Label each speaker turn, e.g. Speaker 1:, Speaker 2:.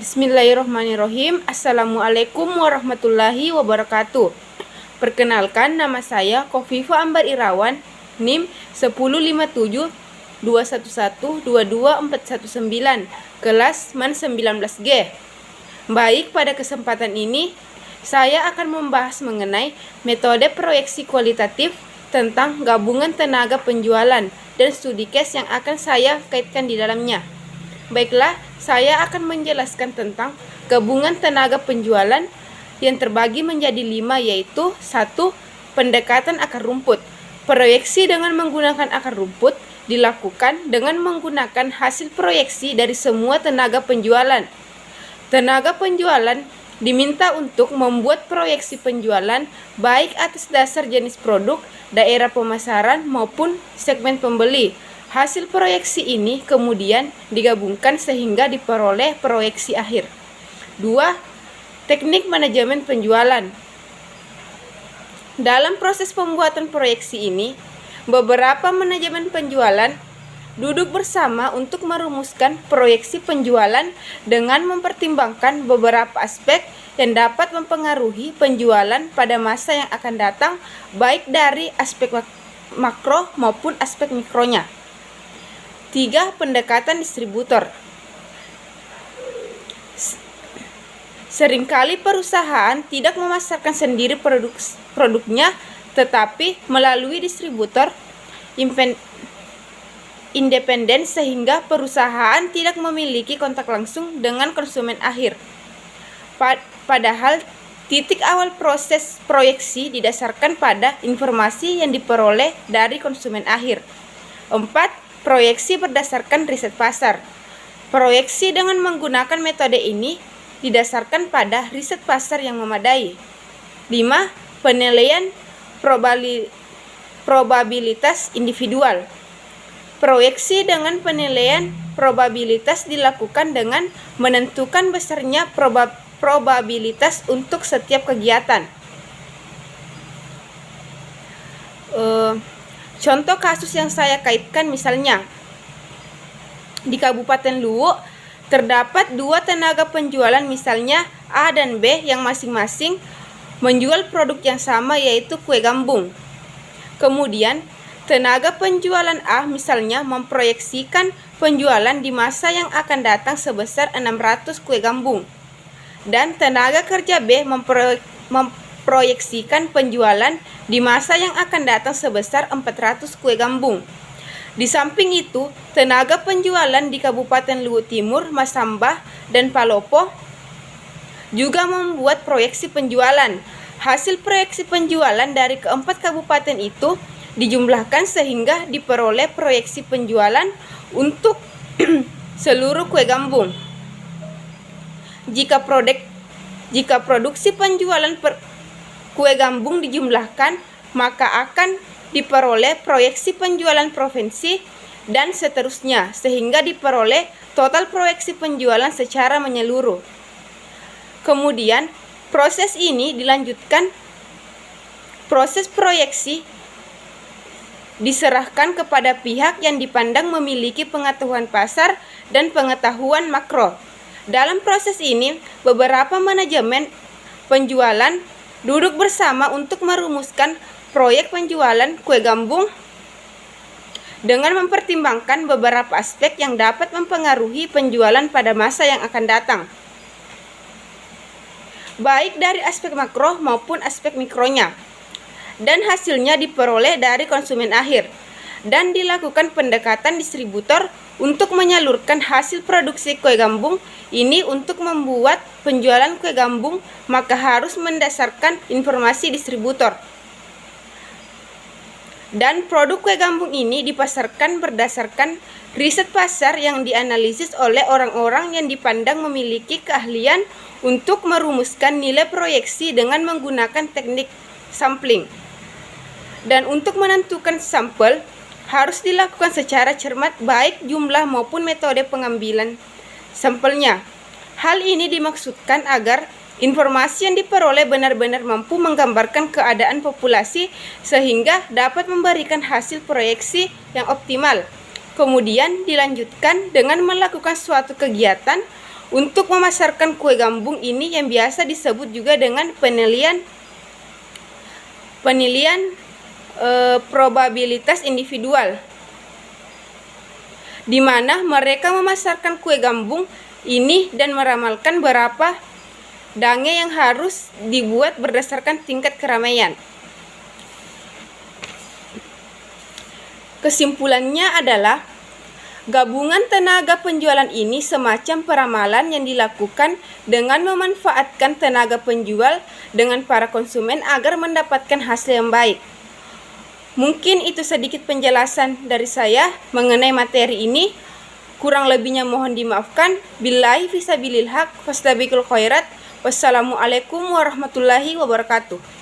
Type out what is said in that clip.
Speaker 1: Bismillahirrahmanirrahim. Assalamualaikum warahmatullahi wabarakatuh. Perkenalkan, nama saya Kofifa Ambar Irawan, NIM 15721122419, kelas MAN 19G. Baik, pada kesempatan ini saya akan membahas mengenai metode proyeksi kualitatif tentang gabungan tenaga penjualan dan studi case yang akan saya kaitkan di dalamnya. Baiklah, saya akan menjelaskan tentang gabungan tenaga penjualan yang terbagi menjadi 5, yaitu 1. Pendekatan akar rumput. Proyeksi dengan menggunakan akar rumput dilakukan dengan menggunakan hasil proyeksi dari semua tenaga penjualan. Tenaga penjualan diminta untuk membuat proyeksi penjualan baik atas dasar jenis produk, daerah pemasaran, maupun segmen pembeli. Hasil proyeksi ini kemudian digabungkan sehingga diperoleh proyeksi akhir. 2. Teknik manajemen penjualan. Dalam proses pembuatan proyeksi ini, beberapa manajemen penjualan duduk bersama untuk merumuskan proyeksi penjualan dengan mempertimbangkan beberapa aspek yang dapat mempengaruhi penjualan pada masa yang akan datang, baik dari aspek makro maupun aspek mikronya. 3. Pendekatan distributor. Seringkali perusahaan tidak memasarkan sendiri produknya, tetapi melalui distributor independen sehingga perusahaan tidak memiliki kontak langsung dengan konsumen akhir. Padahal titik awal proses proyeksi didasarkan pada informasi yang diperoleh dari konsumen akhir. 4. Proyeksi berdasarkan riset pasar. Proyeksi dengan menggunakan metode ini didasarkan pada riset pasar yang memadai. 5. Penilaian probabilitas individual. Proyeksi dengan penilaian probabilitas dilakukan dengan menentukan besarnya probabilitas untuk setiap kegiatan. Contoh kasus yang saya kaitkan, misalnya di Kabupaten Luwu terdapat 2 tenaga penjualan, misalnya A dan B, yang masing-masing menjual produk yang sama, yaitu kue gambung. Kemudian tenaga penjualan A misalnya memproyeksikan penjualan di masa yang akan datang sebesar 600 kue gambung, dan tenaga kerja B memproyeksikan penjualan di masa yang akan datang sebesar 400 kue gambung. Di samping itu, tenaga penjualan di Kabupaten Luwu Timur, Masambah, dan Palopo juga membuat proyeksi penjualan. Hasil proyeksi penjualan dari keempat kabupaten itu dijumlahkan sehingga diperoleh proyeksi penjualan untuk seluruh kue gambung. Jika produksi penjualan kue gambung dijumlahkan, maka akan diperoleh proyeksi penjualan provinsi dan seterusnya, sehingga diperoleh total proyeksi penjualan secara menyeluruh. Kemudian proses ini dilanjutkan. Proses proyeksi diserahkan kepada pihak yang dipandang memiliki pengetahuan pasar dan pengetahuan makro. Dalam proses ini, beberapa manajemen penjualan duduk bersama untuk merumuskan proyek penjualan kue gambung dengan mempertimbangkan beberapa aspek yang dapat mempengaruhi penjualan pada masa yang akan datang, baik dari aspek makro maupun aspek mikronya, dan hasilnya diperoleh dari konsumen akhir. Dan dilakukan pendekatan distributor untuk menyalurkan hasil produksi kue gambung ini. Untuk membuat penjualan kue gambung, maka harus mendasarkan informasi distributor. Dan produk kue gambung ini dipasarkan berdasarkan riset pasar yang dianalisis oleh orang-orang yang dipandang memiliki keahlian untuk merumuskan nilai proyeksi dengan menggunakan teknik sampling. Dan untuk menentukan sampel harus dilakukan secara cermat, baik jumlah maupun metode pengambilan sampelnya. Hal ini dimaksudkan agar informasi yang diperoleh benar-benar mampu menggambarkan keadaan populasi sehingga dapat memberikan hasil proyeksi yang optimal. Kemudian dilanjutkan dengan melakukan suatu kegiatan untuk memasarkan kue gambung ini yang biasa disebut juga dengan penilaian probabilitas individual, di mana mereka memasarkan kue gambung ini dan meramalkan berapa dange yang harus dibuat berdasarkan tingkat keramaian. Kesimpulannya adalah gabungan tenaga penjualan ini semacam peramalan yang dilakukan dengan memanfaatkan tenaga penjual dengan para konsumen agar mendapatkan hasil yang baik. Mungkin itu sedikit penjelasan dari saya mengenai materi ini. Kurang lebihnya mohon dimaafkan. Billahi fisabilil haq, fastabiqul khairat. Wassalamualaikum warahmatullahi wabarakatuh.